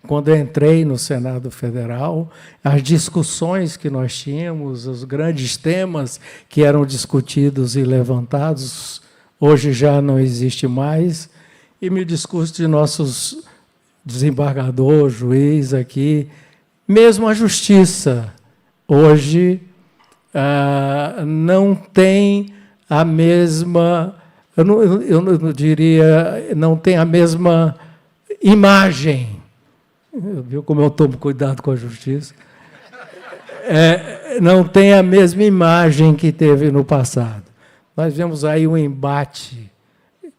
quando eu entrei no Senado Federal, as discussões que nós tínhamos, os grandes temas que eram discutidos e levantados, hoje já não existe mais, e me discurso de nossos desembargador, juiz aqui, mesmo a justiça, hoje não tem a mesma, eu não diria, não tem a mesma imagem. Viu como eu tomo cuidado com a justiça? Não tem a mesma imagem que teve no passado. Nós vemos aí um embate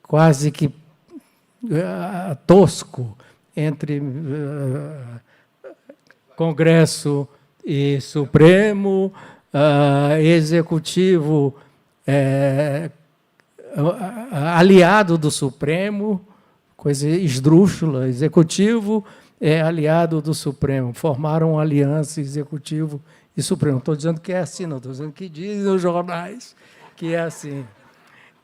quase que tosco entre Congresso e Supremo, Executivo aliado do Supremo, coisa esdrúxula, Executivo é aliado do Supremo, formaram uma aliança Executivo e Supremo. Não estou dizendo que é assim, não, estou dizendo que dizem os jornais que é assim.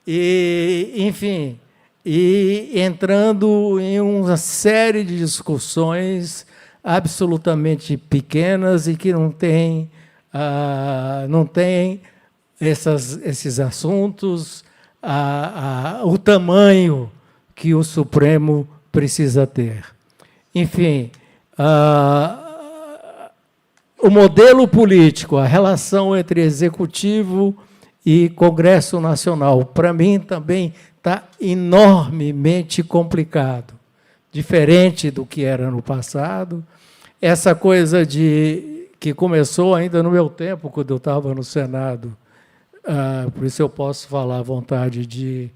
E, enfim, e entrando em uma série de discussões absolutamente pequenas e que não tem esses assuntos, o tamanho que o Supremo precisa ter. Enfim, o modelo político, a relação entre Executivo e Congresso Nacional, para mim, também está enormemente complicado, diferente do que era no passado. Essa coisa que começou ainda no meu tempo, quando eu estava no Senado, por isso eu posso falar à vontade de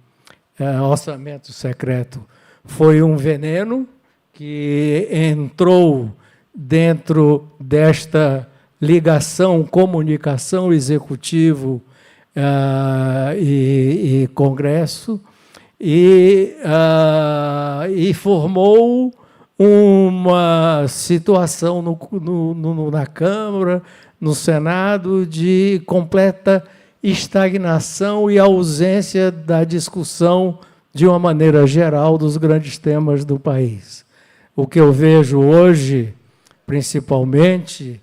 orçamento secreto, foi um veneno que entrou dentro desta ligação, comunicação, executivo e Congresso, e formou uma situação na Câmara, no Senado, de completa estagnação e ausência da discussão, de uma maneira geral, dos grandes temas do país. O que eu vejo hoje, principalmente,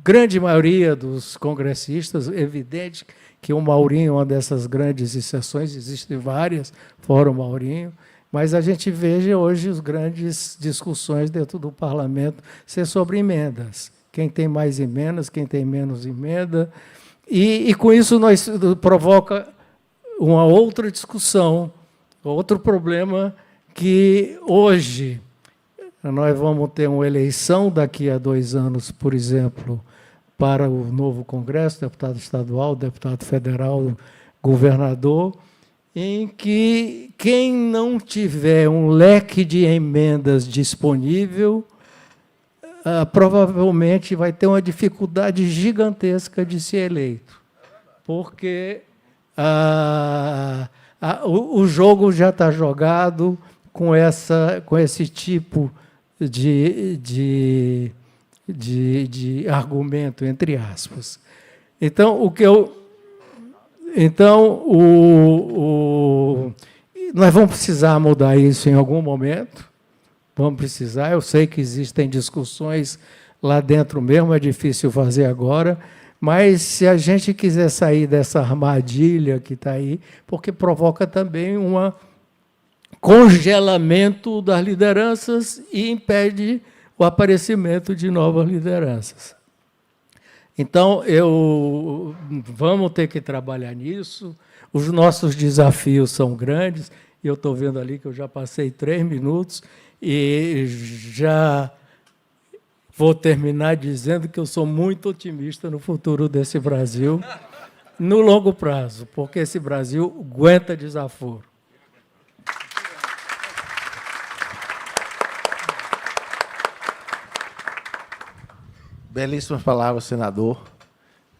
grande maioria dos congressistas, evidente que o Maurinho é uma dessas grandes exceções, existem várias, fora o Maurinho, mas a gente vê hoje as grandes discussões dentro do parlamento ser sobre emendas. Quem tem mais emendas, quem tem menos emenda. E com isso nós provoca uma outra discussão, outro problema, que hoje nós vamos ter uma eleição daqui a 2 anos, por exemplo, para o novo Congresso, deputado estadual, deputado federal, governador, em que quem não tiver um leque de emendas disponível, provavelmente vai ter uma dificuldade gigantesca de ser eleito, porque o jogo já está jogado com esse tipo de argumento, entre aspas. Então, nós vamos precisar mudar isso em algum momento, vamos precisar. Eu sei que existem discussões lá dentro mesmo, é difícil fazer agora, mas se a gente quiser sair dessa armadilha que está aí, porque provoca também um congelamento das lideranças e impede o aparecimento de novas lideranças. Então, vamos ter que trabalhar nisso. Os nossos desafios são grandes. Eu estou vendo ali que eu já passei 3 minutos e já vou terminar dizendo que eu sou muito otimista no futuro desse Brasil, no longo prazo, porque esse Brasil aguenta desaforo. Belíssimas palavras, senador.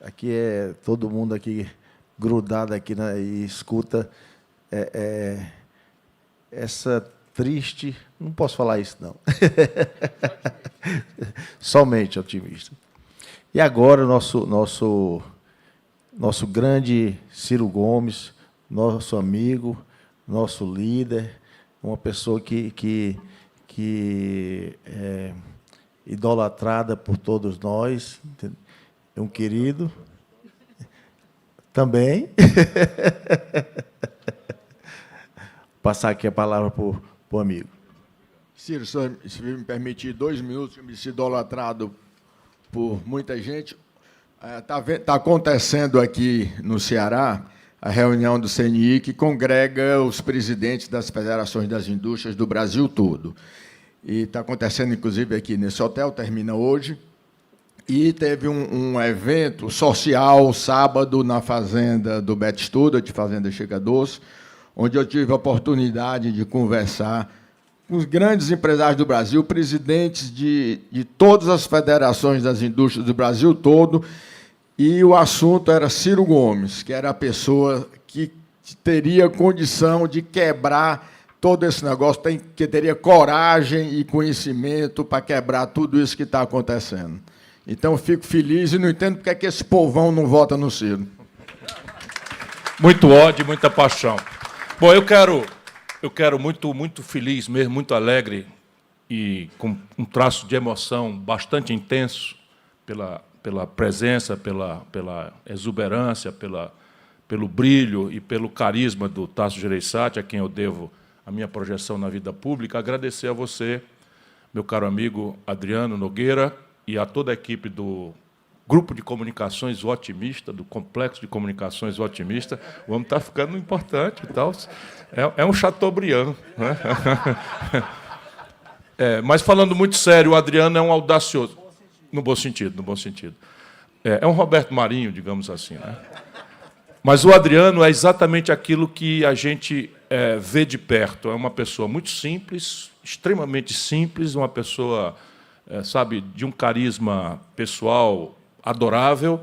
Aqui é todo mundo aqui grudado aqui, né, e escuta essa triste... Não posso falar isso, não. Somente otimista. E agora, nosso grande Ciro Gomes, nosso amigo, nosso líder, uma pessoa que que é idolatrada por todos nós, é um querido também. Passar aqui a palavra para o amigo. Ciro, se me permitir 2 minutos, eu me sinto idolatrado por muita gente. Está acontecendo aqui no Ceará a reunião do CNI, que congrega os presidentes das federações das indústrias do Brasil todo. E está acontecendo, inclusive, aqui nesse hotel, termina hoje. E teve um evento social, sábado, na fazenda do Beto Estuda, de Fazenda Chega Doce, onde eu tive a oportunidade de conversar com os grandes empresários do Brasil, presidentes de todas as federações das indústrias do Brasil todo, e o assunto era Ciro Gomes, que era a pessoa que teria condição de quebrar todo esse negócio, que teria coragem e conhecimento para quebrar tudo isso que está acontecendo. Então, eu fico feliz e não entendo porque é que esse povão não vota no Ciro. Muito ódio, muita paixão. Bom, eu quero muito feliz mesmo, muito alegre e com um traço de emoção bastante intenso pela presença, pela exuberância, pelo brilho e pelo carisma do Tasso Gereissati, a quem eu devo a minha projeção na vida pública, agradecer a você, meu caro amigo Adriano Nogueira, e a toda a equipe do Grupo de Comunicações Otimista, do Complexo de Comunicações Otimista. O homem está ficando importante e tal. É um Chateaubriand, né? Mas, falando muito sério, o Adriano é um audacioso. No bom sentido, no bom sentido. É um Roberto Marinho, digamos assim, né? Mas o Adriano é exatamente aquilo que a gente vê de perto. É uma pessoa muito simples, extremamente simples, uma pessoa, sabe, de um carisma pessoal adorável,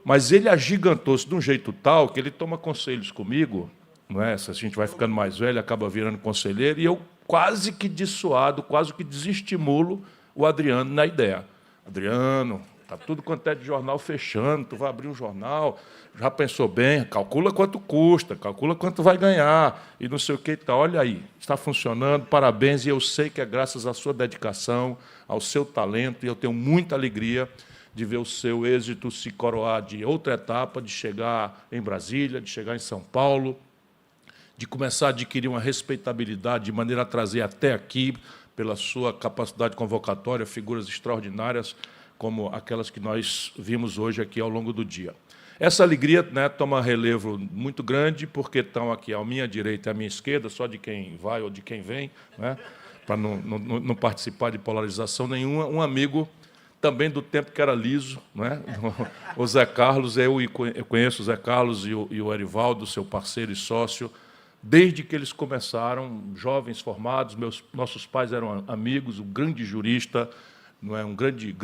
mas ele agigantou-se de um jeito tal que ele toma conselhos comigo, não é? Se a gente vai ficando mais velho, acaba virando conselheiro, e eu quase que dissuado, quase que desestimulo o Adriano na ideia. Adriano, está tudo quanto é de jornal fechando, tu vai abrir um jornal, já pensou bem, calcula quanto custa, calcula quanto vai ganhar, e não sei o que e tal. Olha aí, está funcionando, parabéns, e eu sei que é graças à sua dedicação, ao seu talento, e eu tenho muita alegria de ver o seu êxito se coroar de outra etapa, de chegar em Brasília, de chegar em São Paulo, de começar a adquirir uma respeitabilidade de maneira a trazer até aqui, pela sua capacidade convocatória, figuras extraordinárias, como aquelas que nós vimos hoje aqui ao longo do dia. Essa alegria, né, toma relevo muito grande, porque estão aqui à minha direita e à minha esquerda, só de quem vai ou de quem vem, né, para não participar de polarização nenhuma, um amigo também do tempo que era liso, né? O Zé Carlos. Eu conheço o Zé Carlos e o Erivaldo, seu parceiro e sócio, desde que eles começaram, jovens formados. Nossos pais eram amigos, um grande jurista, não é, um grande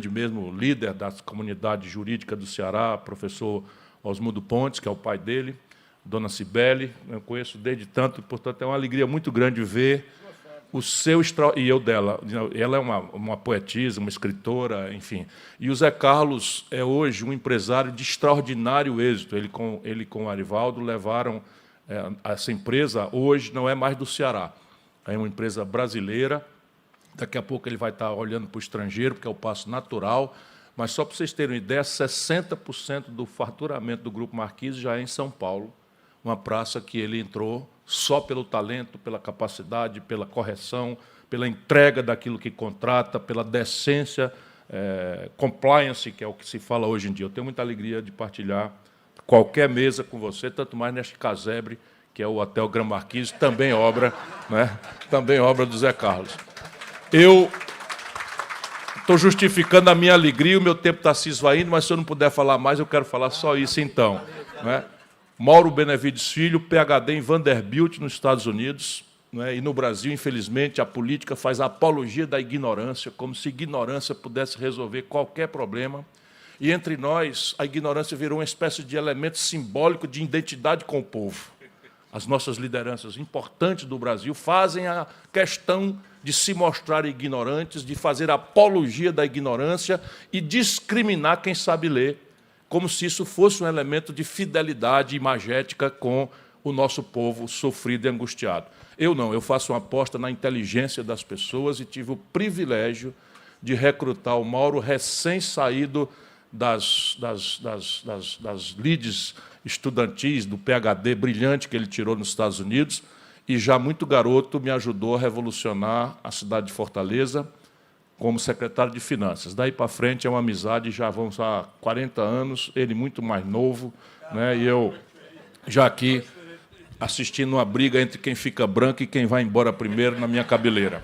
mesmo líder da comunidade jurídica do Ceará, professor Osmundo Pontes, que é o pai dele, dona Cibele, eu conheço desde tanto, e, portanto, é uma alegria muito grande ver o seu... E eu dela. Ela é uma poetisa, uma escritora, enfim. E o Zé Carlos é, hoje, um empresário de extraordinário êxito. Ele com o Arivaldo levaram... essa empresa, hoje, não é mais do Ceará. É uma empresa brasileira. Daqui a pouco ele vai estar olhando para o estrangeiro, porque é o passo natural. Mas, só para vocês terem uma ideia, 60% do faturamento do Grupo Marquise já é em São Paulo, uma praça que ele entrou só pelo talento, pela capacidade, pela correção, pela entrega daquilo que contrata, pela decência, compliance, que é o que se fala hoje em dia. Eu tenho muita alegria de partilhar qualquer mesa com você, tanto mais neste casebre, que é o Hotel Gran Marquise, também obra, né? Também obra do Zé Carlos. Eu estou justificando a minha alegria, o meu tempo está se esvaindo, mas se eu não puder falar mais, eu quero falar só isso, então, né? Mauro Benevides Filho, PhD em Vanderbilt, nos Estados Unidos, né? E no Brasil, infelizmente, a política faz a apologia da ignorância, como se ignorância pudesse resolver qualquer problema. E, entre nós, a ignorância virou uma espécie de elemento simbólico de identidade com o povo. As nossas lideranças importantes do Brasil fazem a questão de se mostrar ignorantes, de fazer apologia da ignorância e discriminar quem sabe ler, como se isso fosse um elemento de fidelidade imagética com o nosso povo sofrido e angustiado. Eu não, eu faço uma aposta na inteligência das pessoas e tive o privilégio de recrutar o Mauro recém-saído das lides estudantis, do PhD brilhante que ele tirou nos Estados Unidos, e já muito garoto me ajudou a revolucionar a cidade de Fortaleza como secretário de Finanças. Daí para frente é uma amizade, já vamos há 40 anos, ele muito mais novo, né, e eu já aqui assistindo uma briga entre quem fica branco e quem vai embora primeiro na minha cabeleira.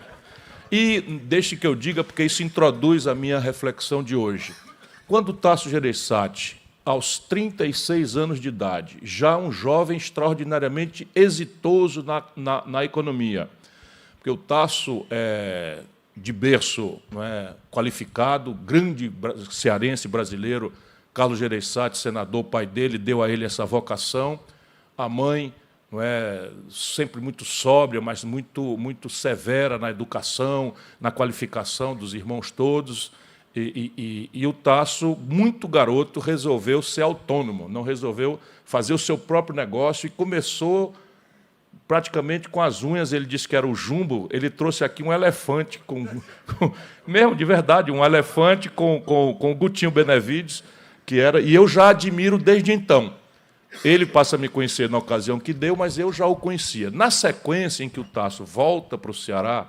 E deixe que eu diga, porque isso introduz a minha reflexão de hoje. Quando Tasso Gereissati, aos 36 anos de idade, já um jovem extraordinariamente exitoso na economia, porque o Tasso é de berço, não é, qualificado, grande cearense brasileiro, Carlos Gereissati, senador, pai dele, deu a ele essa vocação, a mãe, não é, sempre muito sóbria, mas muito severa na educação, na qualificação dos irmãos todos. E o Tasso, muito garoto, resolveu ser autônomo, não resolveu fazer o seu próprio negócio e começou praticamente com as unhas. Ele disse que era o jumbo, ele trouxe aqui um elefante, mesmo de verdade, um elefante com o Gutinho Benevides, que era, e eu já admiro desde então. Ele passa a me conhecer na ocasião que deu, mas eu já o conhecia. Na sequência em que o Tasso volta para o Ceará,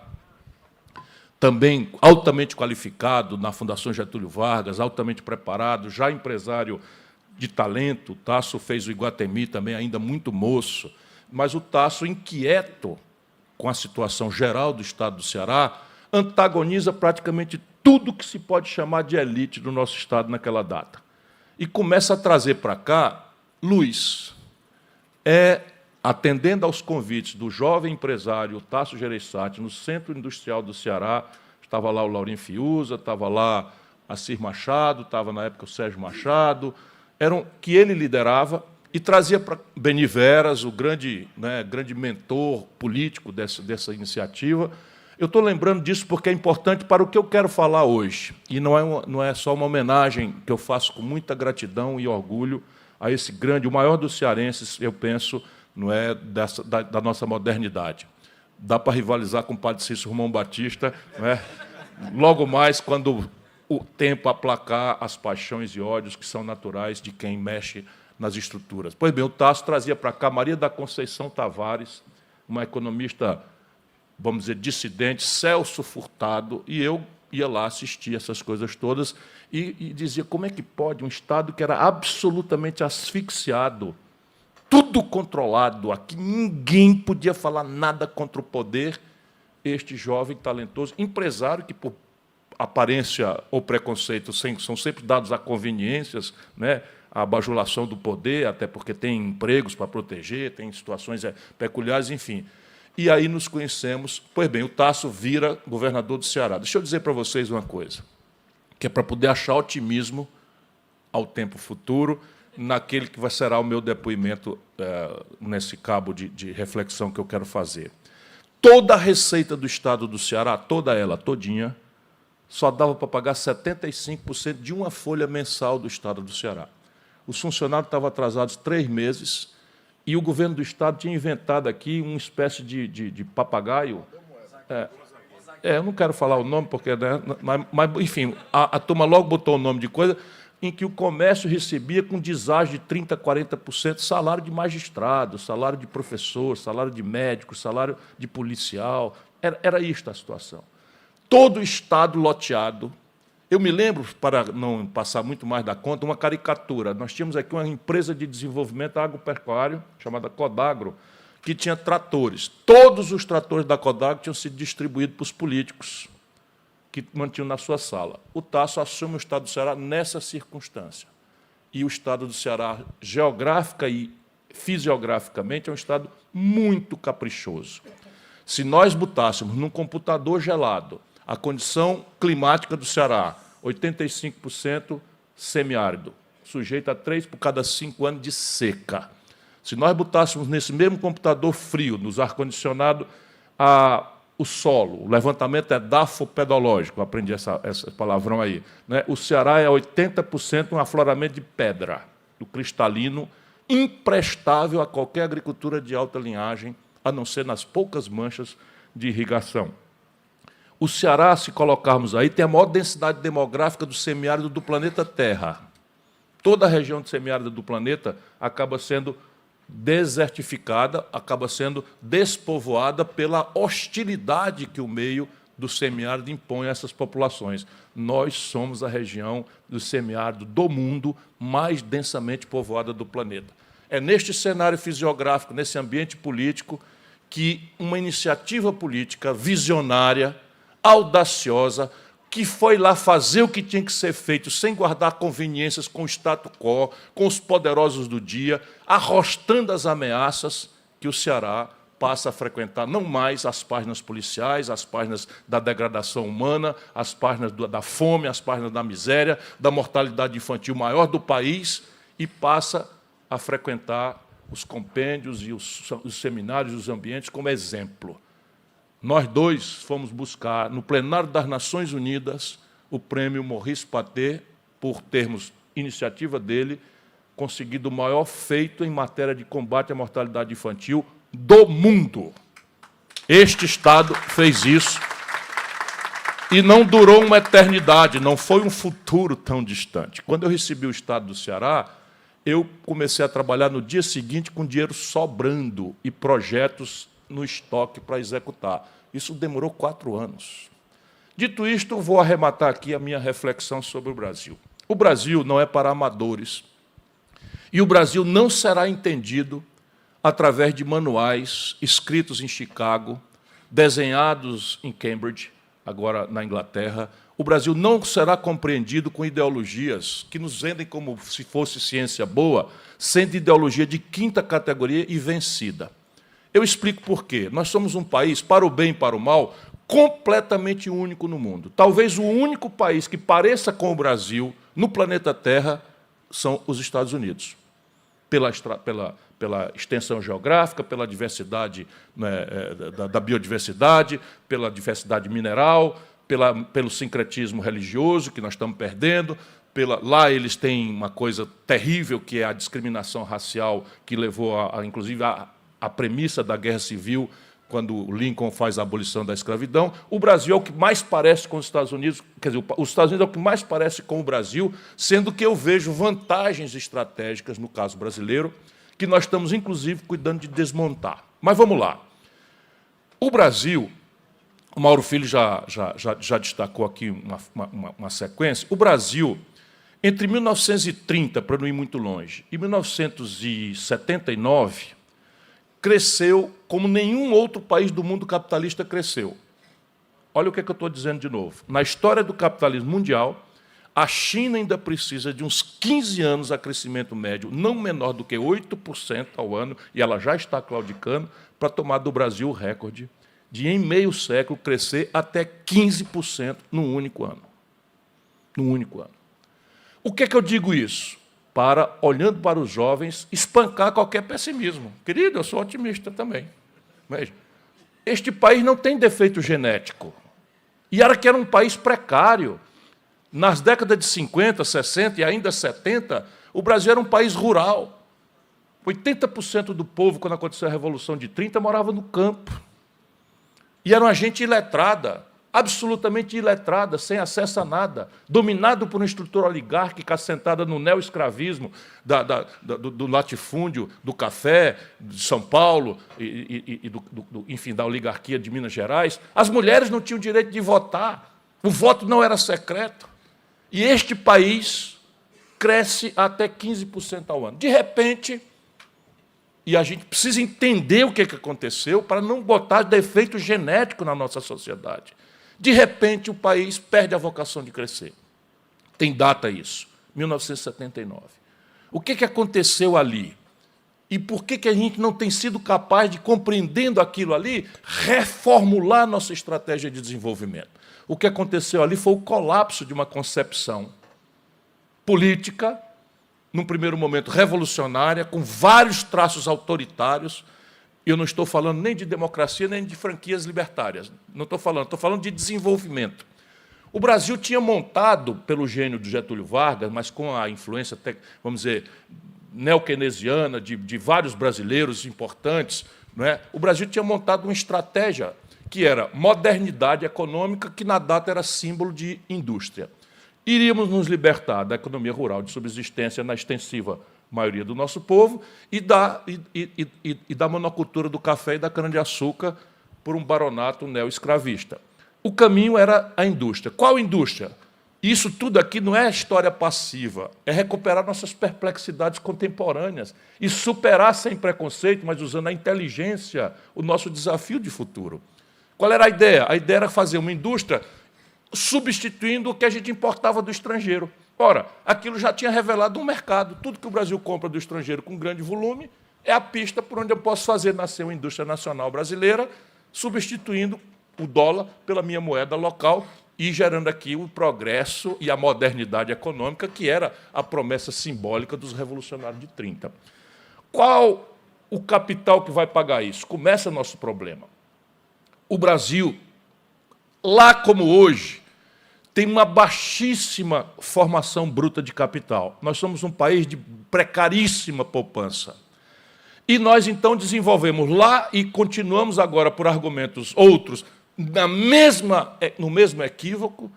também altamente qualificado na Fundação Getúlio Vargas, altamente preparado, já empresário de talento, o Tasso fez o Iguatemi também, ainda muito moço, mas o Tasso, inquieto com a situação geral do Estado do Ceará, antagoniza praticamente tudo que se pode chamar de elite do nosso Estado naquela data. E começa a trazer para cá luz. Atendendo aos convites do jovem empresário Tasso Gereissati, no Centro Industrial do Ceará, estava lá o Laurinho Fiuza, estava lá a Cir Machado, estava, na época, o Sérgio Machado, que ele liderava, e trazia para Beni Veras, o grande mentor político dessa iniciativa. Eu estou lembrando disso porque é importante para o que eu quero falar hoje, e não é só uma homenagem que eu faço com muita gratidão e orgulho a esse grande, o maior dos cearenses, eu penso, não é, da nossa modernidade. Dá para rivalizar com o padre Cícero Romão Batista, não é? Logo mais, quando o tempo aplacar as paixões e ódios que são naturais de quem mexe nas estruturas. Pois bem, o Tasso trazia para cá Maria da Conceição Tavares, uma economista, vamos dizer, dissidente, Celso Furtado, e eu ia lá assistir essas coisas todas e dizia como é que pode um Estado que era absolutamente asfixiado, tudo controlado, aqui ninguém podia falar nada contra o poder, este jovem talentoso, empresário que, por aparência ou preconceito, são sempre dados a conveniências, né, a bajulação do poder, até porque tem empregos para proteger, tem situações peculiares, enfim. E aí nos conhecemos. Pois bem, o Tasso vira governador do Ceará. Deixa eu dizer para vocês uma coisa, que é para poder achar otimismo ao tempo futuro, naquele que será o meu depoimento nesse cabo de reflexão que eu quero fazer. Toda a receita do Estado do Ceará, toda ela, todinha, só dava para pagar 75% de uma folha mensal do Estado do Ceará. Os funcionários estavam atrasados 3 meses e o governo do Estado tinha inventado aqui uma espécie de papagaio. Eu não quero falar o nome, porque, né, mas enfim, a turma logo botou o nome de coisa em que o comércio recebia com deságio de 30%, 40% salário de magistrado, salário de professor, salário de médico, salário de policial. Era isto a situação. Todo o Estado loteado. Eu me lembro, para não passar muito mais da conta, uma caricatura. Nós tínhamos aqui uma empresa de desenvolvimento agropecuário, chamada Codagro, que tinha tratores. Todos os tratores da Codagro tinham sido distribuídos para os políticos, que mantinham na sua sala. O Tasso assume o Estado do Ceará nessa circunstância. E o Estado do Ceará, geográfica e fisiograficamente, é um Estado muito caprichoso. Se nós botássemos num computador gelado a condição climática do Ceará, 85% semiárido, sujeito a 3 por cada 5 anos de seca. Se nós botássemos nesse mesmo computador frio, nos ar-condicionado, o solo, o levantamento é dafopedológico, aprendi esse palavrão aí, né? O Ceará é 80% um afloramento de pedra, do cristalino, imprestável a qualquer agricultura de alta linhagem, a não ser nas poucas manchas de irrigação. O Ceará, se colocarmos aí, tem a maior densidade demográfica do semiárido do planeta Terra. Toda a região de semiárido do planeta acaba sendo desertificada, acaba sendo despovoada pela hostilidade que o meio do semiárido impõe a essas populações. Nós somos a região do semiárido do mundo mais densamente povoada do planeta. É neste cenário fisiográfico, nesse ambiente político, que uma iniciativa política visionária, audaciosa, que foi lá fazer o que tinha que ser feito, sem guardar conveniências com o status quo, com os poderosos do dia, arrostando as ameaças, que o Ceará passa a frequentar não mais as páginas policiais, as páginas da degradação humana, as páginas da fome, as páginas da miséria, da mortalidade infantil maior do país, e passa a frequentar os compêndios e os seminários, os ambientes, como exemplo. Nós dois fomos buscar, no plenário das Nações Unidas, o prêmio Maurice Paté, por termos, iniciativa dele, conseguido o maior feito em matéria de combate à mortalidade infantil do mundo. Este Estado fez isso e não durou uma eternidade, não foi um futuro tão distante. Quando eu recebi o Estado do Ceará, eu comecei a trabalhar no dia seguinte com dinheiro sobrando e projetos no estoque para executar. Isso demorou 4 anos. Dito isto, vou arrematar aqui a minha reflexão sobre o Brasil. O Brasil não é para amadores. E o Brasil não será entendido através de manuais escritos em Chicago, desenhados em Cambridge, agora na Inglaterra. O Brasil não será compreendido com ideologias que nos vendem como se fosse ciência boa, sendo ideologia de 5ª categoria e vencida. Eu explico por quê. Nós somos um país, para o bem e para o mal, completamente único no mundo. Talvez o único país que pareça com o Brasil no planeta Terra são os Estados Unidos. Pela extensão geográfica, pela diversidade, né, da biodiversidade, pela diversidade mineral, pelo sincretismo religioso que nós estamos perdendo. Lá eles têm uma coisa terrível, que é a discriminação racial, que levou, inclusive, a premissa da Guerra Civil, quando Lincoln faz a abolição da escravidão. O Brasil é o que mais parece com os Estados Unidos, quer dizer, os Estados Unidos é o que mais parece com o Brasil, sendo que eu vejo vantagens estratégicas, no caso brasileiro, que nós estamos, inclusive, cuidando de desmontar. Mas vamos lá. O Brasil, o Mauro Filho já destacou aqui uma sequência, o Brasil, entre 1930, para não ir muito longe, e 1979, cresceu como nenhum outro país do mundo capitalista cresceu. Olha o que é que eu estou dizendo de novo. Na história do capitalismo mundial, a China ainda precisa de uns 15 anos a crescimento médio, não menor do que 8% ao ano, e ela já está claudicando, para tomar do Brasil o recorde de, em meio século, crescer até 15% num único ano. Num único ano. O que é que eu digo isso? Para, olhando para os jovens, espancar qualquer pessimismo. Querido, eu sou otimista também. Veja, este país não tem defeito genético. E era que era um país precário. Nas décadas de 50, 60 e ainda 70, o Brasil era um país rural. 80% do povo, quando aconteceu a Revolução de 30, morava no campo. E era uma gente iletrada, absolutamente iletrada, sem acesso a nada, dominado por uma estrutura oligárquica assentada no neoescravismo do latifúndio, do café, de São Paulo, enfim, da oligarquia de Minas Gerais. As mulheres não tinham direito de votar, o voto não era secreto. E este país cresce até 15% ao ano. De repente, e a gente precisa entender o que aconteceu para não botar defeito genético na nossa sociedade. De repente, o país perde a vocação de crescer. Tem data isso, 1979. O que aconteceu ali? E por que a gente não tem sido capaz de, compreendendo aquilo ali, reformular nossa estratégia de desenvolvimento? O que aconteceu ali foi o colapso de uma concepção política, num primeiro momento revolucionária, com vários traços autoritários. Eu não estou falando nem de democracia, nem de franquias libertárias. Não estou falando de desenvolvimento. O Brasil tinha montado, pelo gênio do Getúlio Vargas, mas com a influência, vamos dizer, neo-keynesiana de vários brasileiros importantes, não é? O Brasil tinha montado uma estratégia que era modernidade econômica, que na data era símbolo de indústria. Iríamos nos libertar da economia rural de subsistência na extensiva maioria do nosso povo e da monocultura do café e da cana-de-açúcar por um baronato neo-escravista. O caminho era a indústria. Qual indústria? Isso tudo aqui não é história passiva, é recuperar nossas perplexidades contemporâneas e superar sem preconceito, mas usando a inteligência, o nosso desafio de futuro. Qual era a ideia? A ideia era fazer uma indústria substituindo o que a gente importava do estrangeiro. Ora, aquilo já tinha revelado um mercado. Tudo que o Brasil compra do estrangeiro com grande volume é a pista por onde eu posso fazer nascer uma indústria nacional brasileira, substituindo o dólar pela minha moeda local e gerando aqui o progresso e a modernidade econômica, que era a promessa simbólica dos revolucionários de 30. Qual o capital que vai pagar isso? Começa nosso problema. O Brasil, lá como hoje, tem uma baixíssima formação bruta de capital. Nós somos um país de precaríssima poupança. E nós, então, desenvolvemos lá e continuamos agora, por argumentos outros, no mesmo equívoco,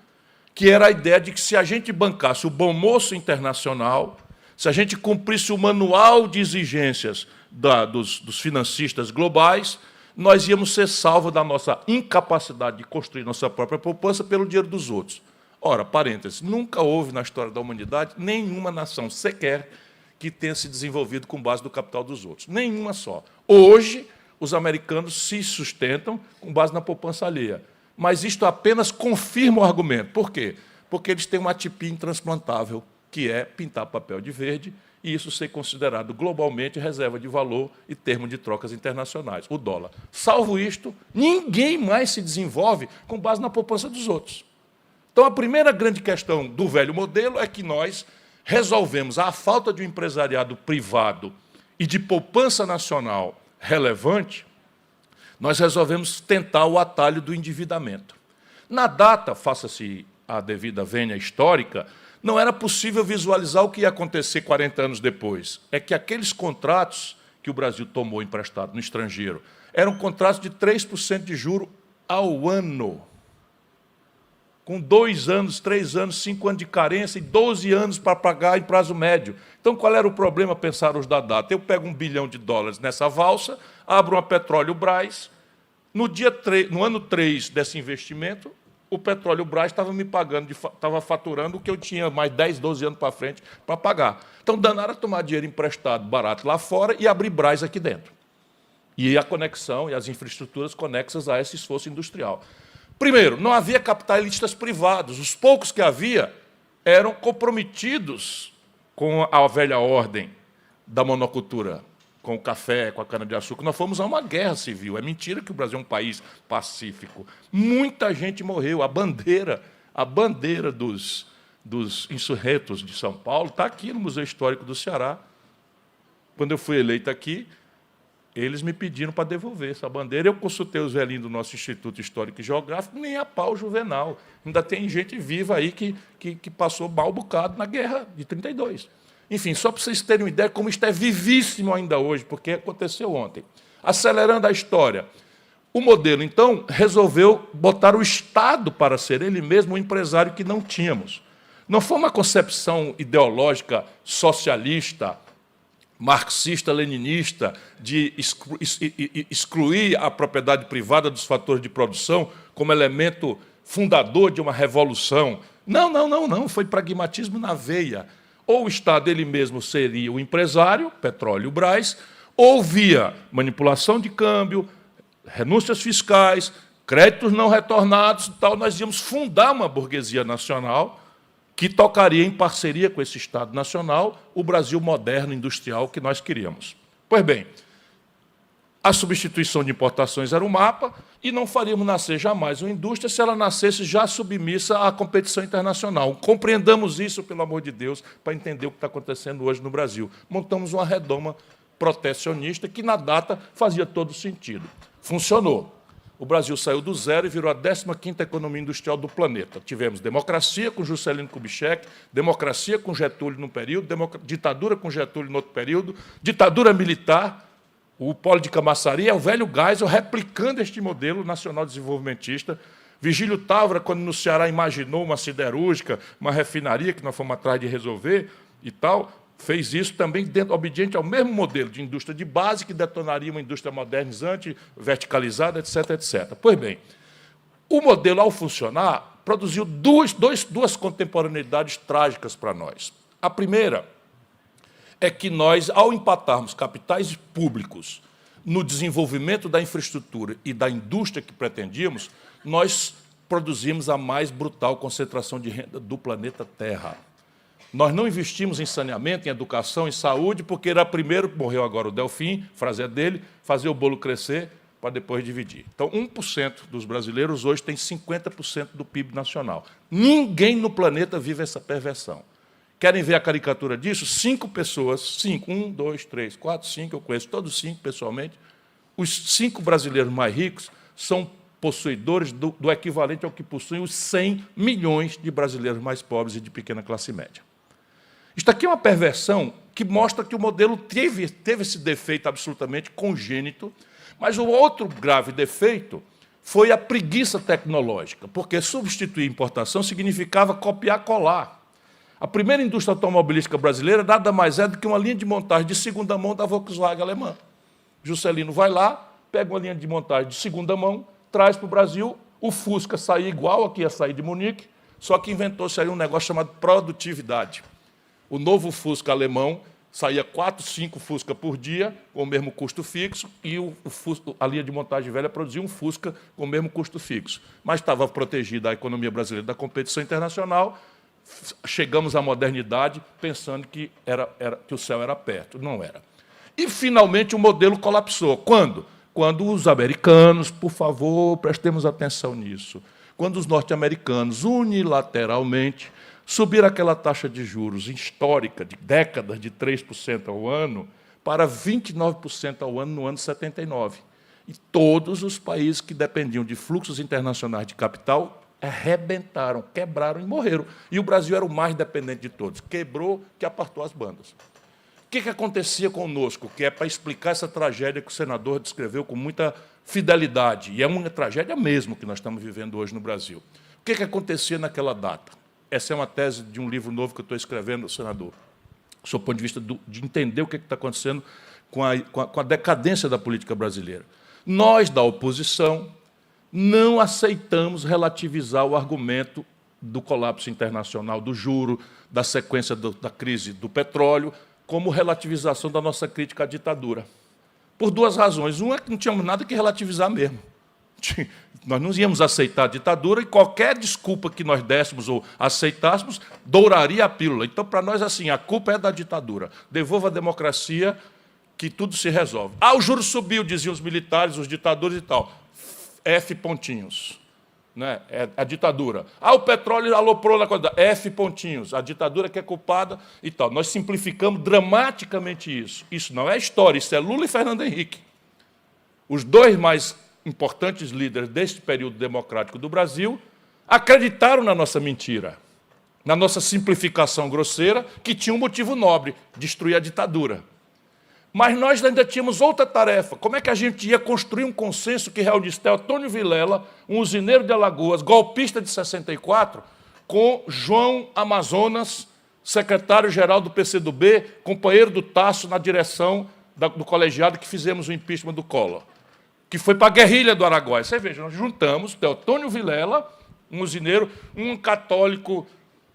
que era a ideia de que, se a gente bancasse o bom moço internacional, se a gente cumprisse o manual de exigências dos financistas globais, nós íamos ser salvos da nossa incapacidade de construir nossa própria poupança pelo dinheiro dos outros. Ora, parênteses, nunca houve na história da humanidade nenhuma nação sequer que tenha se desenvolvido com base no capital dos outros. Nenhuma só. Hoje, os americanos se sustentam com base na poupança alheia. Mas isto apenas confirma o argumento. Por quê? Porque eles têm uma tipia intransplantável, que é pintar papel de verde, e isso ser considerado globalmente reserva de valor e termo de trocas internacionais, o dólar. Salvo isto, ninguém mais se desenvolve com base na poupança dos outros. Então, a primeira grande questão do velho modelo é que nós resolvemos a falta de um empresariado privado e de poupança nacional relevante, nós resolvemos tentar o atalho do endividamento. Na data, faça-se a devida vênia histórica, não era possível visualizar o que ia acontecer 40 anos depois. É que aqueles contratos que o Brasil tomou emprestado no estrangeiro eram contratos de 3% de juro ao ano, com 2 anos, 3 anos, 5 anos de carência e 12 anos para pagar em prazo médio. Então, qual era o problema, pensaram os da data? Eu pego $1 bilhão nessa valsa, abro uma Petróleo Brás, no ano 3 desse investimento, o Petróleo Brás estava me pagando, estava faturando o que eu tinha mais 10, 12 anos para frente para pagar. Então, danaram a tomar dinheiro emprestado barato lá fora e abrir Brás aqui dentro. E a conexão e as infraestruturas conexas a esse esforço industrial. Primeiro, não havia capitalistas privados. Os poucos que havia eram comprometidos com a velha ordem da monocultura, com o café, com a cana-de-açúcar. Nós fomos a uma guerra civil. É mentira que o Brasil é um país pacífico. Muita gente morreu. A bandeira dos insurretos de São Paulo está aqui no Museu Histórico do Ceará. Quando eu fui eleito aqui, eles me pediram para devolver essa bandeira. Eu consultei os velhinhos do nosso Instituto Histórico e Geográfico, nem a pau Juvenal. Ainda tem gente viva aí que passou mal bocado na guerra de 32. Enfim, só para vocês terem uma ideia como isto é vivíssimo ainda hoje, porque aconteceu ontem. Acelerando a história, o modelo, então, resolveu botar o Estado para ser ele mesmo o empresário que não tínhamos. Não foi uma concepção ideológica socialista, marxista-leninista, de excluir a propriedade privada dos fatores de produção como elemento fundador de uma revolução. Não. Foi pragmatismo na veia. Ou o Estado ele mesmo seria o empresário, Petróleo Brás, ou via manipulação de câmbio, renúncias fiscais, créditos não retornados e tal, nós íamos fundar uma burguesia nacional que tocaria em parceria com esse Estado nacional o Brasil moderno, industrial que nós queríamos. Pois bem, a substituição de importações era o mapa e não faríamos nascer jamais uma indústria se ela nascesse já submissa à competição internacional. Compreendamos isso, pelo amor de Deus, para entender o que está acontecendo hoje no Brasil. Montamos uma redoma protecionista que, na data, fazia todo sentido. Funcionou. O Brasil saiu do zero e virou a 15ª economia industrial do planeta. Tivemos democracia com Juscelino Kubitschek, democracia com Getúlio num período, ditadura com Getúlio no outro período, ditadura militar, O Polo de Camaçari é o velho Geisel replicando este modelo nacional desenvolvimentista. Virgílio Távora, quando no Ceará imaginou uma siderúrgica, uma refinaria, que nós fomos atrás de resolver e tal, fez isso também obediente ao mesmo modelo de indústria de base, que detonaria uma indústria modernizante, verticalizada, etc., etc. Pois bem, o modelo, ao funcionar, produziu duas contemporaneidades trágicas para nós. A primeira é que nós, ao empatarmos capitais públicos no desenvolvimento da infraestrutura e da indústria que pretendíamos, nós produzimos a mais brutal concentração de renda do planeta Terra. Nós não investimos em saneamento, em educação, em saúde, porque era primeiro, morreu agora o Delfim, frase é dele, fazer o bolo crescer para depois dividir. Então, 1% dos brasileiros hoje tem 50% do PIB nacional. Ninguém no planeta vive essa perversão. Querem ver a caricatura disso? 5 pessoas, 5, 1, 2, 3, 4, 5, eu conheço todos 5 pessoalmente. Os 5 brasileiros mais ricos são possuidores do equivalente ao que possuem os 100 milhões de brasileiros mais pobres e de pequena classe média. Isto aqui é uma perversão que mostra que o modelo teve esse defeito absolutamente congênito, mas o outro grave defeito foi a preguiça tecnológica, porque substituir importação significava copiar-colar. A primeira indústria automobilística brasileira nada mais é do que uma linha de montagem de segunda mão da Volkswagen alemã. Juscelino vai lá, pega uma linha de montagem de segunda mão, traz para o Brasil, o Fusca saía igual a que ia sair de Munique, só que inventou-se aí um negócio chamado produtividade. O novo Fusca alemão saía 4, 5 Fusca por dia, com o mesmo custo fixo, e a linha de montagem velha produzia um Fusca com o mesmo custo fixo. Mas estava protegida a economia brasileira da competição internacional. Chegamos à modernidade pensando que o céu era perto. Não era. E, finalmente, o modelo colapsou. Quando? Quando os americanos, por favor, prestemos atenção nisso, quando os norte-americanos, unilateralmente, subiram aquela taxa de juros histórica de décadas de 3% ao ano para 29% ao ano no ano 79. E todos os países que dependiam de fluxos internacionais de capital arrebentaram, quebraram e morreram. E o Brasil era o mais dependente de todos. Quebrou, que apartou as bandas. O que acontecia conosco? Que é para explicar essa tragédia que o senador descreveu com muita fidelidade. E é uma tragédia mesmo que nós estamos vivendo hoje no Brasil. O que acontecia naquela data? Essa é uma tese de um livro novo que eu estou escrevendo, senador, sob o ponto de vista de entender o que está acontecendo com a decadência da política brasileira. Nós, da oposição, não aceitamos relativizar o argumento do colapso internacional do juro, da sequência da crise do petróleo, como relativização da nossa crítica à ditadura. Por 2 razões. Uma é que não tínhamos nada que relativizar mesmo. Nós não íamos aceitar a ditadura e qualquer desculpa que nós dessemos ou aceitássemos douraria a pílula. Então, para nós, assim, a culpa é da ditadura. Devolva a democracia que tudo se resolve. Ah, o juro subiu, diziam os militares, os ditadores e tal. F pontinhos. Né? É a ditadura. Ah, o petróleo aloprou na coisa. F pontinhos. A ditadura que é culpada e tal. Nós simplificamos dramaticamente isso. Isso não é história, isso é Lula e Fernando Henrique. Os 2 mais importantes líderes deste período democrático do Brasil acreditaram na nossa mentira, na nossa simplificação grosseira, que tinha um motivo nobre, destruir a ditadura. Mas nós ainda tínhamos outra tarefa. Como é que a gente ia construir um consenso que reunisse Teotônio Vilela, um usineiro de Alagoas, golpista de 64, com João Amazonas, secretário-geral do PCdoB, companheiro do Tasso na direção do colegiado que fizemos o impeachment do Collor, que foi para a guerrilha do Araguaia. Você veja, nós juntamos Teotônio Vilela, um usineiro, um católico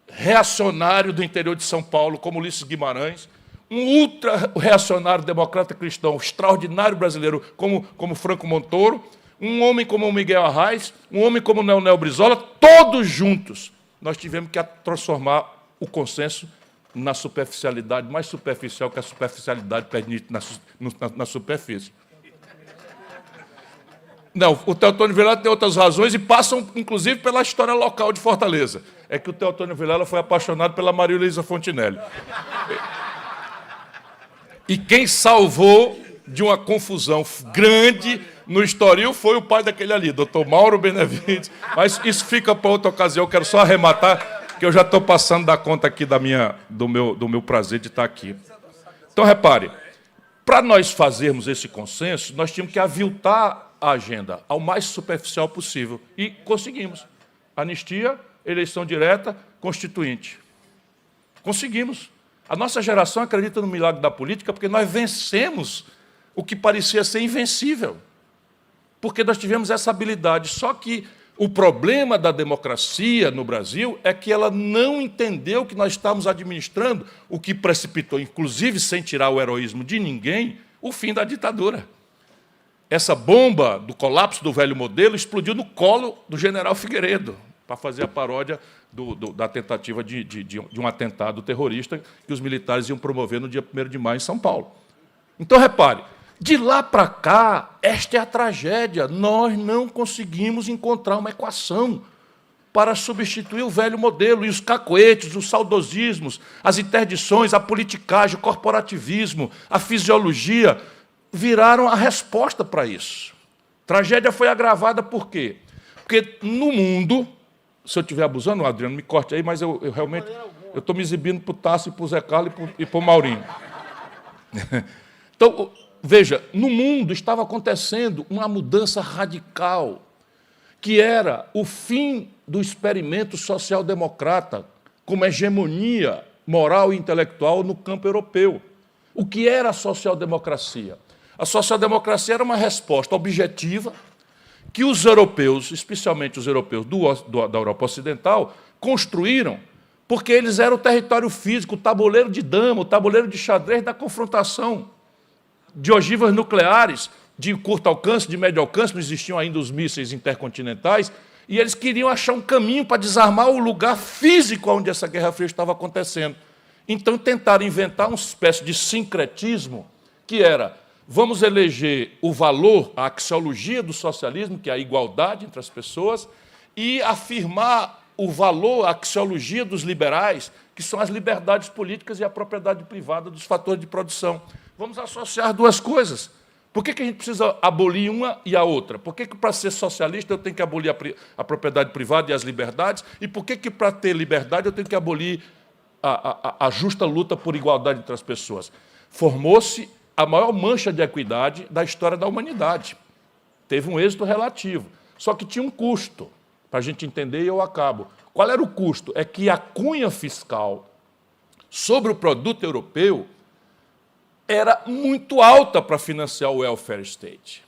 reacionário do interior de São Paulo, como Ulisses Guimarães, um ultra-reacionário democrata cristão extraordinário brasileiro, como Franco Montoro, um homem como o Miguel Arraes, um homem como o Leonel Brizola, todos juntos. Nós tivemos que transformar o consenso na superficialidade, mais superficial que a superficialidade permite na superfície. Não, o Teotônio Vilela tem outras razões e passam, inclusive, pela história local de Fortaleza. É que o Teotônio Vilela foi apaixonado pela Maria Luísa Fontinelli. E quem salvou de uma confusão grande no Estoril foi o pai daquele ali, doutor Mauro Benevides. Mas isso fica para outra ocasião, eu quero só arrematar, que eu já estou passando da conta aqui do meu prazer de estar aqui. Então, repare, Para nós fazermos esse consenso, nós tínhamos que aviltar a agenda ao mais superficial possível. E conseguimos. Anistia, eleição direta, constituinte. Conseguimos. A nossa geração acredita no milagre da política porque nós vencemos o que parecia ser invencível. Porque nós tivemos essa habilidade. Só que o problema da democracia no Brasil é que ela não entendeu que nós estávamos administrando o que precipitou, inclusive sem tirar o heroísmo de ninguém, o fim da ditadura. Essa bomba do colapso do velho modelo explodiu no colo do general Figueiredo, para fazer a paródia da tentativa de um atentado terrorista que os militares iam promover no dia 1º de maio em São Paulo. Então, repare, de lá para cá, esta é a tragédia. Nós não conseguimos encontrar uma equação para substituir o velho modelo. E os cacoetes, os saudosismos, as interdições, a politicagem, o corporativismo, a fisiologia, viraram a resposta para isso. A tragédia foi agravada por quê? Porque no mundo, se eu estiver abusando, Adriano, me corte aí, mas eu realmente estou me exibindo para o Tasso, para o Zé Carlos e para o Maurinho. Então, veja, no mundo estava acontecendo uma mudança radical, que era o fim do experimento social-democrata como hegemonia moral e intelectual no campo europeu. O que era a social-democracia? A social-democracia era uma resposta objetiva que os europeus, especialmente os europeus da Europa Ocidental, construíram, porque eles eram o território físico, o tabuleiro de dama, o tabuleiro de xadrez da confrontação de ogivas nucleares de curto alcance, de médio alcance, não existiam ainda os mísseis intercontinentais, e eles queriam achar um caminho para desarmar o lugar físico onde essa Guerra Fria estava acontecendo. Então, tentaram inventar uma espécie de sincretismo, que era, vamos eleger o valor, a axiologia do socialismo, que é a igualdade entre as pessoas, e afirmar o valor, a axiologia dos liberais, que são as liberdades políticas e a propriedade privada dos fatores de produção. Vamos associar duas coisas. Por que a gente precisa abolir uma e a outra? Por que para ser socialista eu tenho que abolir a propriedade privada e as liberdades? E por que para ter liberdade eu tenho que abolir a justa luta por igualdade entre as pessoas? Formou-se a maior mancha de equidade da história da humanidade. Teve um êxito relativo. Só que tinha um custo, para a gente entender, e eu acabo. Qual era o custo? É que a cunha fiscal sobre o produto europeu era muito alta para financiar o welfare state.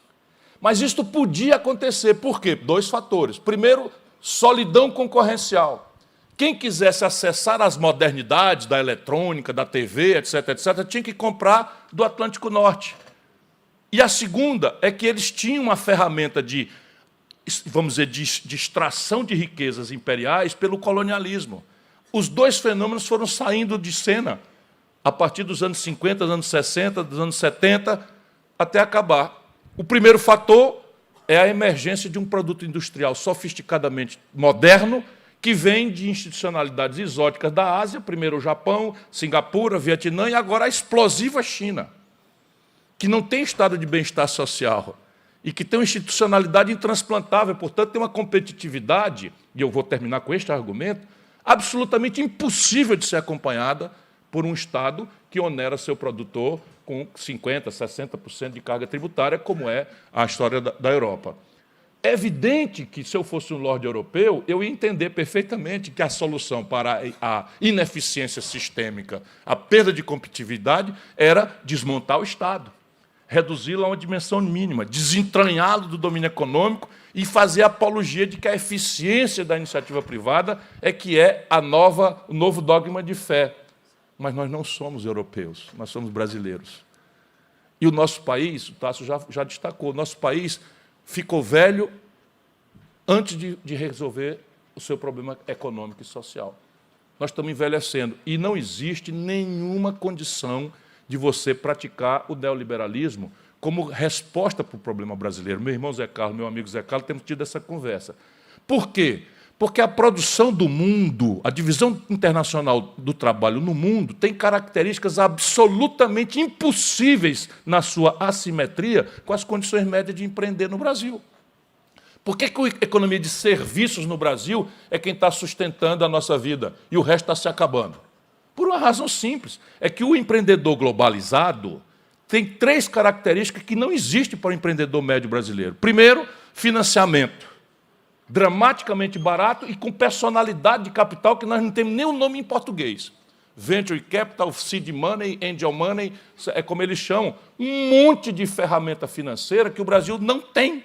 Mas isto podia acontecer. Por quê? Dois fatores. Primeiro, solidão concorrencial. Quem quisesse acessar as modernidades da eletrônica, da TV, etc., tinha que comprar do Atlântico Norte. E a segunda é que eles tinham uma ferramenta de, vamos dizer, de extração de riquezas imperiais pelo colonialismo. Os dois fenômenos foram saindo de cena a partir dos anos 50, dos anos 60, dos anos 70, até acabar. O primeiro fator é a emergência de um produto industrial sofisticadamente moderno, que vem de institucionalidades exóticas da Ásia, primeiro o Japão, Singapura, Vietnã, e agora a explosiva China, que não tem estado de bem-estar social e que tem uma institucionalidade intransplantável, portanto, tem uma competitividade, e eu vou terminar com este argumento, absolutamente impossível de ser acompanhada por um Estado que onera seu produtor com 50%, 60% de carga tributária, como é a história da Europa. É evidente que, se eu fosse um lorde europeu, eu ia entender perfeitamente que a solução para a ineficiência sistêmica, a perda de competitividade, era desmontar o Estado, reduzi-lo a uma dimensão mínima, desentranhá-lo do domínio econômico e fazer a apologia de que a eficiência da iniciativa privada é que é o novo dogma de fé. Mas nós não somos europeus, nós somos brasileiros. E o nosso país, o Tasso já destacou, o nosso país ficou velho antes de resolver o seu problema econômico e social. Nós estamos envelhecendo e não existe nenhuma condição de você praticar o neoliberalismo como resposta para o problema brasileiro. Meu irmão Zé Carlos, meu amigo Zé Carlos, temos tido essa conversa. Por quê? Porque a produção do mundo, a divisão internacional do trabalho no mundo, tem características absolutamente impossíveis na sua assimetria com as condições médias de empreender no Brasil. Por que a economia de serviços no Brasil é quem está sustentando a nossa vida e o resto está se acabando? Por uma razão simples, é que o empreendedor globalizado tem 3 características que não existem para o empreendedor médio brasileiro. Primeiro, financiamento. Dramaticamente barato e com personalidade de capital que nós não temos nem o nome em português. Venture Capital, Seed Money, Angel Money, é como eles chamam. Um monte de ferramenta financeira que o Brasil não tem.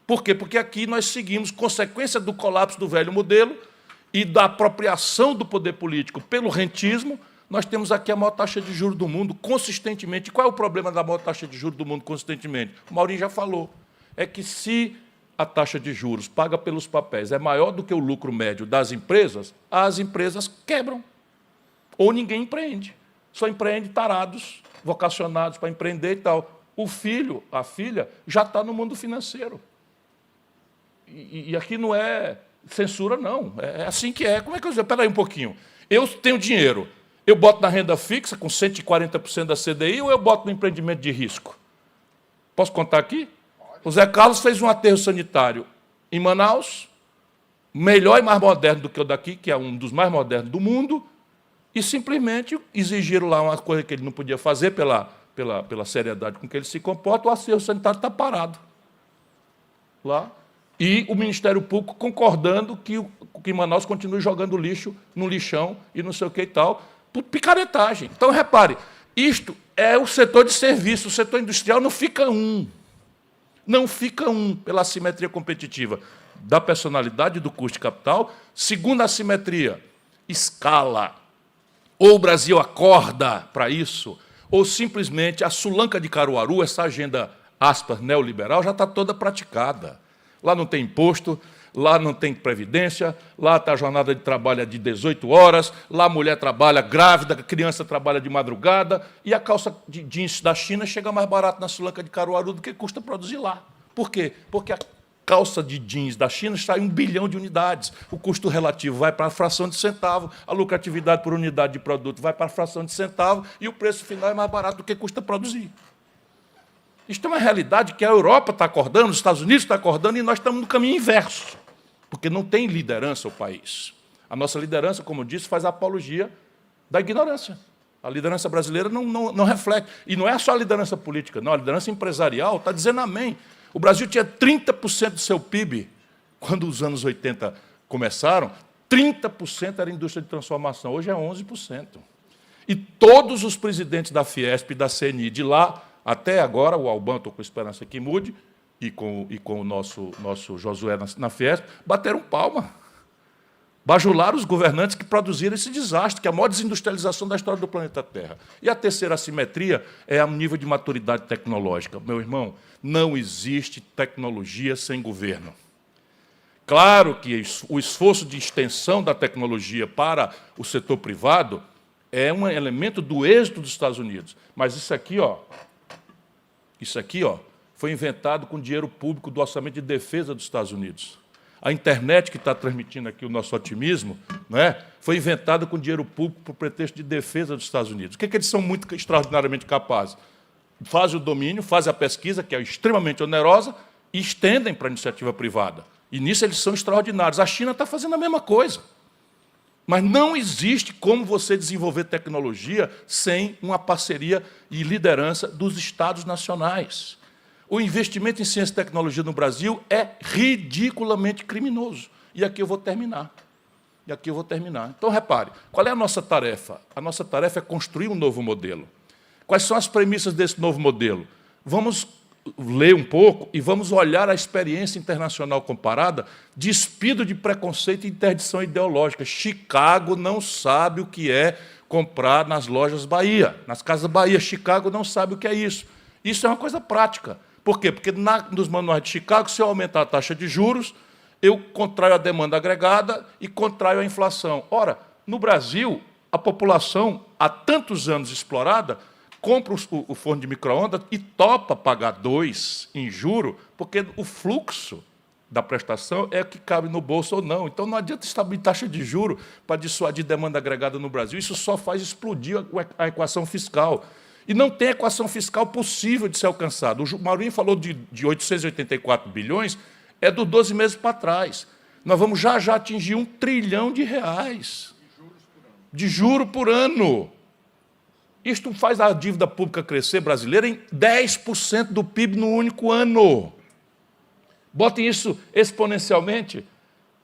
Por quê? Porque aqui nós seguimos, consequência do colapso do velho modelo e da apropriação do poder político pelo rentismo, nós temos aqui a maior taxa de juros do mundo, consistentemente. Qual é o problema da maior taxa de juros do mundo, consistentemente? O Maurinho já falou. É que se a taxa de juros paga pelos papéis é maior do que o lucro médio das empresas, as empresas quebram. Ou ninguém empreende. Só empreende tarados, vocacionados para empreender e tal. O filho, a filha, já está no mundo financeiro. E aqui não é censura, não. É assim que é. Como é que eu digo? Espera aí um pouquinho. Eu tenho dinheiro. Eu boto na renda fixa com 140% da CDI ou eu boto no empreendimento de risco? Posso contar aqui? O Zé Carlos fez um aterro sanitário em Manaus, melhor e mais moderno do que o daqui, que é um dos mais modernos do mundo, e simplesmente exigiram lá uma coisa que ele não podia fazer pela seriedade com que ele se comporta, o aterro sanitário está parado lá. E o Ministério Público concordando que Manaus continue jogando lixo no lixão e não sei o que e tal, por picaretagem. Então, repare, isto é o setor de serviço, o setor industrial não fica não fica pela assimetria competitiva da personalidade do custo de capital. Segunda assimetria, escala. Ou o Brasil acorda para isso, ou simplesmente a sulanca de Caruaru, essa agenda, aspas, neoliberal, já está toda praticada. Lá não tem imposto, lá não tem previdência, lá está a jornada de trabalho de 18 horas, lá a mulher trabalha grávida, a criança trabalha de madrugada, e a calça de jeans da China chega mais barato na sulanca de Caruaru do que custa produzir lá. Por quê? Porque a calça de jeans da China está em 1 bilhão de unidades. O custo relativo vai para a fração de centavo, a lucratividade por unidade de produto vai para a fração de centavo, e o preço final é mais barato do que custa produzir. Isto é uma realidade que a Europa está acordando, os Estados Unidos estão acordando, e nós estamos no caminho inverso, porque não tem liderança o país. A nossa liderança, como eu disse, faz apologia da ignorância. A liderança brasileira não reflete. E não é só a liderança política, não. A liderança empresarial está dizendo amém. O Brasil tinha 30% do seu PIB, quando os anos 80 começaram, 30% era indústria de transformação, hoje é 11%. E todos os presidentes da Fiesp e da CNI de lá, até agora, o Alban, estou com esperança que mude, e com o nosso Josué na Fiesp, bateram palma. Bajularam os governantes que produziram esse desastre, que é a maior desindustrialização da história do planeta Terra. E a terceira assimetria é o nível de maturidade tecnológica. Meu irmão, não existe tecnologia sem governo. Claro que o esforço de extensão da tecnologia para o setor privado é um elemento do êxito dos Estados Unidos. Mas isso aqui, foi inventado com dinheiro público do orçamento de defesa dos Estados Unidos. A internet, que está transmitindo aqui o nosso otimismo, foi inventada com dinheiro público por pretexto de defesa dos Estados Unidos. O que eles são muito extraordinariamente capazes? Fazem o domínio, fazem a pesquisa, que é extremamente onerosa, e estendem para a iniciativa privada. E nisso eles são extraordinários. A China está fazendo a mesma coisa. Mas não existe como você desenvolver tecnologia sem uma parceria e liderança dos Estados nacionais. O investimento em ciência e tecnologia no Brasil é ridiculamente criminoso. E aqui eu vou terminar. Então, repare, qual é a nossa tarefa? A nossa tarefa é construir um novo modelo. Quais são as premissas desse novo modelo? Vamos ler um pouco e vamos olhar a experiência internacional comparada, despido de preconceito e interdição ideológica. Chicago não sabe o que é comprar nas lojas Bahia, nas Casas Bahia. Chicago não sabe o que é isso. Isso é uma coisa prática. Por quê? Porque nos manuais de Chicago, se eu aumentar a taxa de juros, eu contraio a demanda agregada e contraio a inflação. Ora, no Brasil, a população, há tantos anos explorada, compra o forno de micro-ondas e topa pagar 2 em juro, porque o fluxo da prestação é que cabe no bolso ou não. Então, não adianta estabelecer taxa de juro para dissuadir demanda agregada no Brasil. Isso só faz explodir a equação fiscal. E não tem equação fiscal possível de ser alcançada. O Maurinho falou de 884 bilhões, é dos 12 meses para trás. Nós vamos já atingir R$ 1 trilhão de juro por ano. Isto faz a dívida pública crescer brasileira em 10% do PIB no único ano. Botem isso exponencialmente.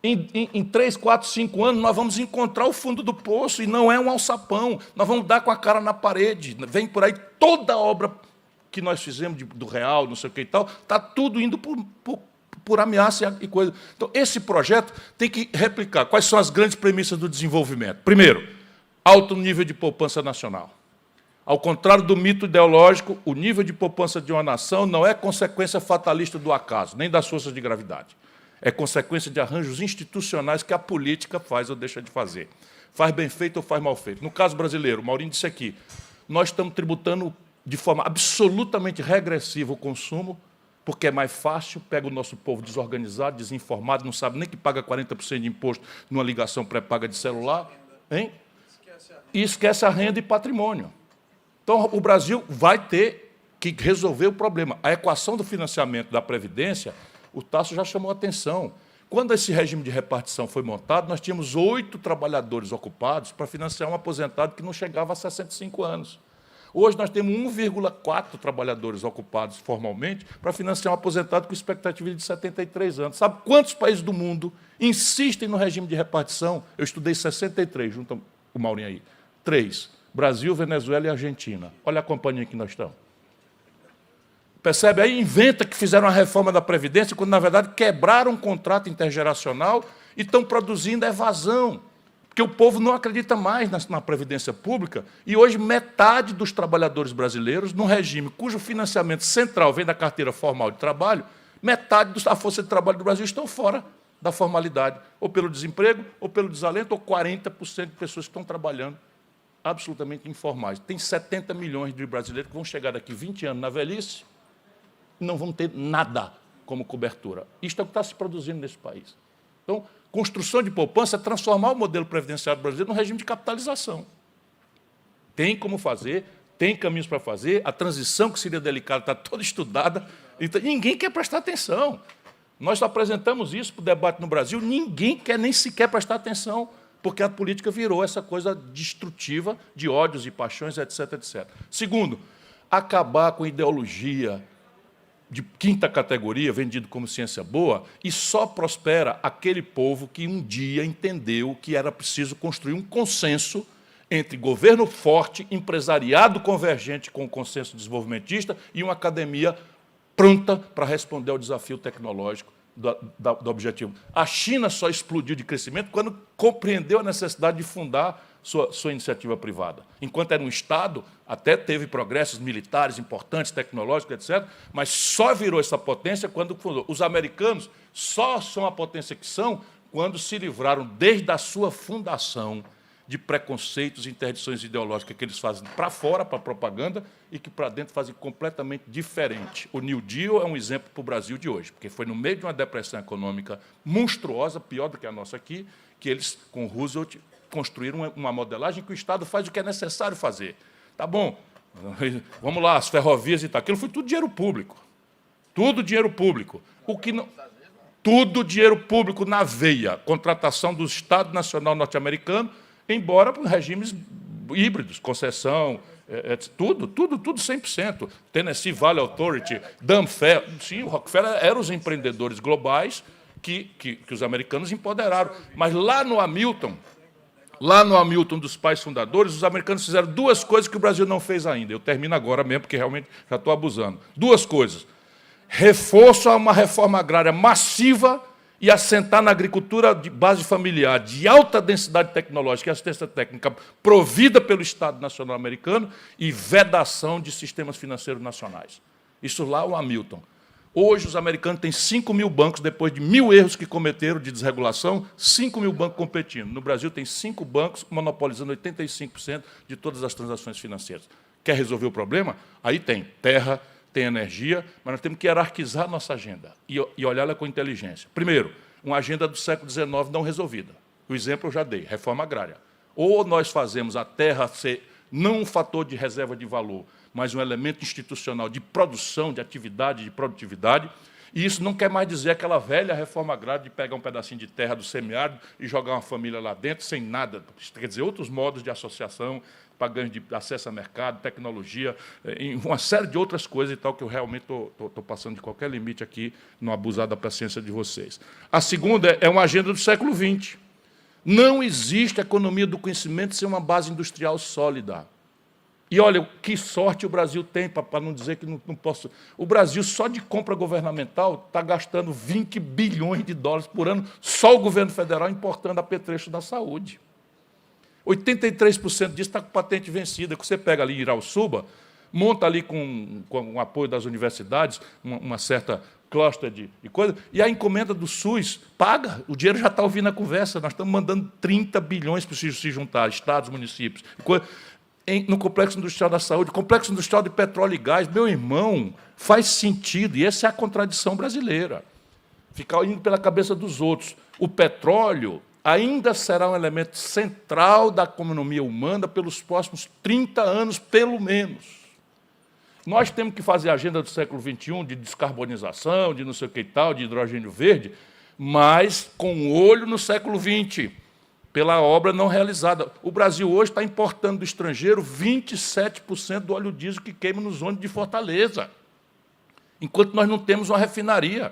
Em 3, 4, 5 anos, nós vamos encontrar o fundo do poço, e não é um alçapão. Nós vamos dar com a cara na parede. Vem por aí toda a obra que nós fizemos do real, não sei o que e tal, está tudo indo por ameaça e coisa. Então, esse projeto tem que replicar. Quais são as grandes premissas do desenvolvimento? Primeiro, alto nível de poupança nacional. Ao contrário do mito ideológico, o nível de poupança de uma nação não é consequência fatalista do acaso, nem das forças de gravidade. É consequência de arranjos institucionais que a política faz ou deixa de fazer. Faz bem feito ou faz mal feito. No caso brasileiro, o Maurinho disse aqui, nós estamos tributando de forma absolutamente regressiva o consumo, porque é mais fácil, pega o nosso povo desorganizado, desinformado, não sabe nem que paga 40% de imposto numa ligação pré-paga de celular, hein? E esquece a renda e patrimônio. Então, o Brasil vai ter que resolver o problema. A equação do financiamento da Previdência, o Tasso já chamou a atenção. Quando esse regime de repartição foi montado, nós tínhamos 8 trabalhadores ocupados para financiar um aposentado que não chegava a 65 anos. Hoje, nós temos 1,4 trabalhadores ocupados formalmente para financiar um aposentado com expectativa de 73 anos. Sabe quantos países do mundo insistem no regime de repartição? Eu estudei 63, junto com o Maurinho aí. 3. Brasil, Venezuela e Argentina. Olha a companhia que nós estamos. Percebe? Aí inventa que fizeram a reforma da Previdência, quando, na verdade, quebraram um contrato intergeracional e estão produzindo evasão. Porque o povo não acredita mais na Previdência Pública, e hoje metade dos trabalhadores brasileiros, num regime cujo financiamento central vem da carteira formal de trabalho, metade da força de trabalho do Brasil estão fora da formalidade, ou pelo desemprego, ou pelo desalento, ou 40% de pessoas que estão trabalhando absolutamente informais. Tem 70 milhões de brasileiros que vão chegar daqui 20 anos na velhice e não vão ter nada como cobertura. Isto é o que está se produzindo nesse país. Então, construção de poupança é transformar o modelo previdenciário brasileiro num regime de capitalização. Tem como fazer, tem caminhos para fazer, a transição que seria delicada está toda estudada, então, ninguém quer prestar atenção. Nós apresentamos isso para o debate no Brasil, ninguém quer nem sequer prestar atenção, porque a política virou essa coisa destrutiva de ódios e paixões, etc., etc. Segundo, acabar com ideologia de quinta categoria, vendido como ciência boa, e só prospera aquele povo que um dia entendeu que era preciso construir um consenso entre governo forte, empresariado convergente com o consenso desenvolvimentista e uma academia pronta para responder ao desafio tecnológico do objetivo. A China só explodiu de crescimento quando compreendeu a necessidade de fundar sua iniciativa privada. Enquanto era um Estado, até teve progressos militares importantes, tecnológicos, etc., mas só virou essa potência quando fundou. Os americanos só são a potência que são quando se livraram, desde a sua fundação, de preconceitos e interdições ideológicas que eles fazem para fora, para a propaganda, e que para dentro fazem completamente diferente. O New Deal é um exemplo para o Brasil de hoje, porque foi no meio de uma depressão econômica monstruosa, pior do que a nossa aqui, que eles, com Roosevelt, construíram uma modelagem que o Estado faz o que é necessário fazer. Tá bom, vamos lá, as ferrovias e tal. Aquilo foi tudo dinheiro público. Tudo dinheiro público. O que não... Tudo dinheiro público na veia. Contratação do Estado Nacional norte-americano, embora por regimes híbridos, concessão, tudo 100%. Tennessee Valley Authority, Dunfer, sim, o Rockefeller eram os empreendedores globais que os americanos empoderaram. Mas lá no Hamilton dos pais fundadores, os americanos fizeram 2 coisas que o Brasil não fez ainda. Eu termino agora mesmo, porque realmente já estou abusando. 2 coisas. Reforço a uma reforma agrária massiva e assentar na agricultura de base familiar, de alta densidade tecnológica e assistência técnica provida pelo Estado Nacional Americano e vedação de sistemas financeiros nacionais. Isso lá o Hamilton. Hoje, os americanos têm 5 mil bancos, depois de 1.000 erros que cometeram de desregulação, 5 mil bancos competindo. No Brasil, tem 5 bancos monopolizando 85% de todas as transações financeiras. Quer resolver o problema? Aí tem terra, tem energia, mas nós temos que hierarquizar a nossa agenda e olhá-la com inteligência. Primeiro, uma agenda do século XIX não resolvida. O exemplo eu já dei, reforma agrária. Ou nós fazemos a terra ser não um fator de reserva de valor, mas um elemento institucional de produção, de atividade, de produtividade, E isso não quer mais dizer aquela velha reforma agrária de pegar um pedacinho de terra do semiárido e jogar uma família lá dentro sem nada. Quer dizer, outros modos de associação, para ganho de acesso a mercado, tecnologia, em uma série de outras coisas e tal, que eu realmente estou passando de qualquer limite aqui, não abusar da paciência de vocês. A segunda é uma agenda do século XX. Não existe economia do conhecimento sem uma base industrial sólida. E, olha, que sorte o Brasil tem, para não dizer que não posso... O Brasil, só de compra governamental, está gastando 20 bilhões de dólares por ano, só o governo federal importando apetrecho da saúde. 83% disso está com patente vencida, que você pega ali em Irauçuba, monta ali com o apoio das universidades, uma certa cluster de coisa, e a encomenda do SUS paga, o dinheiro já está ouvindo a conversa, nós estamos mandando 30 bilhões para se juntar, estados, municípios, no Complexo Industrial da Saúde, Complexo Industrial de Petróleo e Gás, meu irmão, faz sentido, e essa é a contradição brasileira, ficar indo pela cabeça dos outros. O petróleo ainda será um elemento central da economia humana pelos próximos 30 anos, pelo menos. Nós temos que fazer a agenda do século XXI de descarbonização, de não sei o que e tal, de hidrogênio verde, mas com olho no século XX, pela obra não realizada. O Brasil hoje está importando do estrangeiro 27% do óleo diesel que queima nos ônibus de Fortaleza, enquanto nós não temos uma refinaria.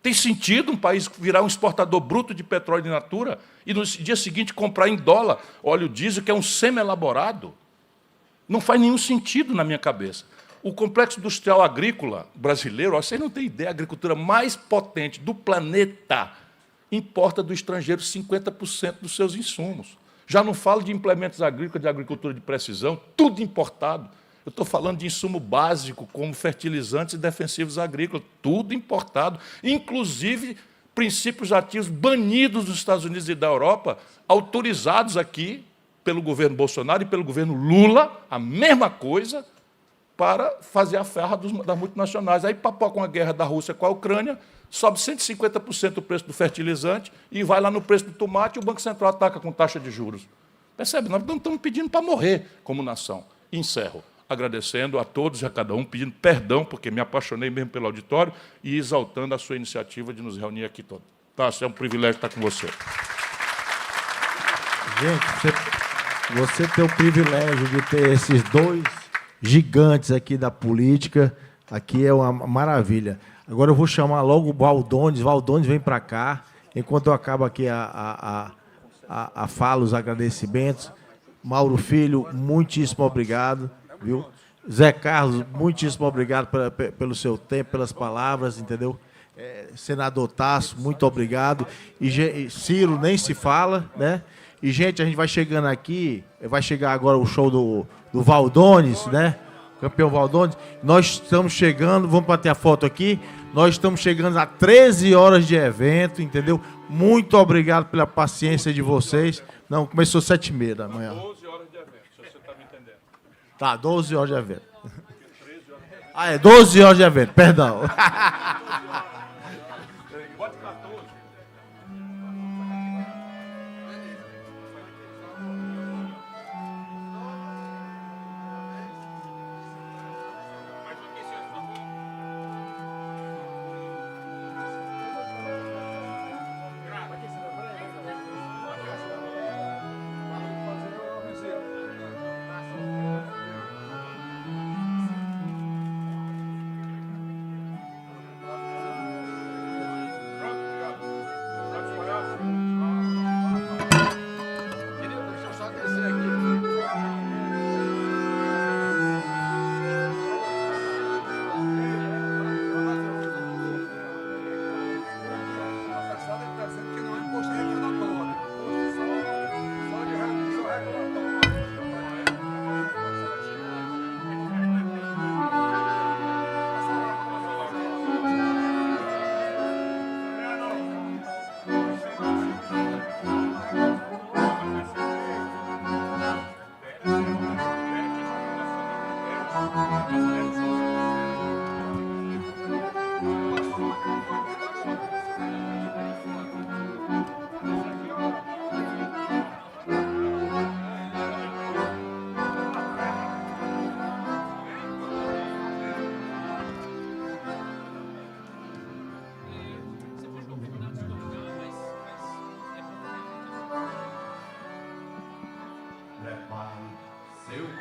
Tem sentido um país virar um exportador bruto de petróleo in natura e, no dia seguinte, comprar em dólar óleo diesel, que é um semi-elaborado? Não faz nenhum sentido na minha cabeça. O complexo industrial agrícola brasileiro, vocês não têm ideia, a agricultura mais potente do planeta importa do estrangeiro 50% dos seus insumos. Já não falo de implementos agrícolas, de agricultura de precisão, tudo importado. Eu estou falando de insumo básico, como fertilizantes e defensivos agrícolas, tudo importado, inclusive princípios ativos banidos dos Estados Unidos e da Europa, autorizados aqui pelo governo Bolsonaro e pelo governo Lula, a mesma coisa, para fazer a ferra das multinacionais. Aí papocam a guerra da Rússia com a Ucrânia, sobe 150% o preço do fertilizante e vai lá no preço do tomate e o Banco Central ataca com taxa de juros. Percebe? Nós não estamos pedindo para morrer como nação. Encerro, agradecendo a todos e a cada um, pedindo perdão, porque me apaixonei mesmo pelo auditório, e exaltando a sua iniciativa de nos reunir aqui todos. Tássio, é um privilégio estar com você. Gente, você tem o privilégio de ter esses dois gigantes aqui da política, aqui é uma maravilha. Agora eu vou chamar logo o Valdones. Valdones, vem para cá, enquanto eu acabo aqui a fala, os agradecimentos. Mauro Filho, muitíssimo obrigado, viu? Zé Carlos, muitíssimo obrigado pelo seu tempo, pelas palavras, entendeu? Senador Tasso, muito obrigado. E Ciro nem se fala, né? E, gente, a gente vai chegando aqui, vai chegar agora o show do Valdones, né? Campeão Valdones. Nós estamos chegando, vamos bater a foto aqui, nós estamos chegando a 13 horas de evento, entendeu? Muito obrigado pela paciência de vocês. Não, começou 7h30 da manhã. 12 horas de evento, se você está me entendendo. Tá, 12 horas de evento. Ah, é 12 horas de evento, perdão.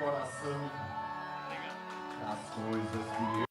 coração das coisas que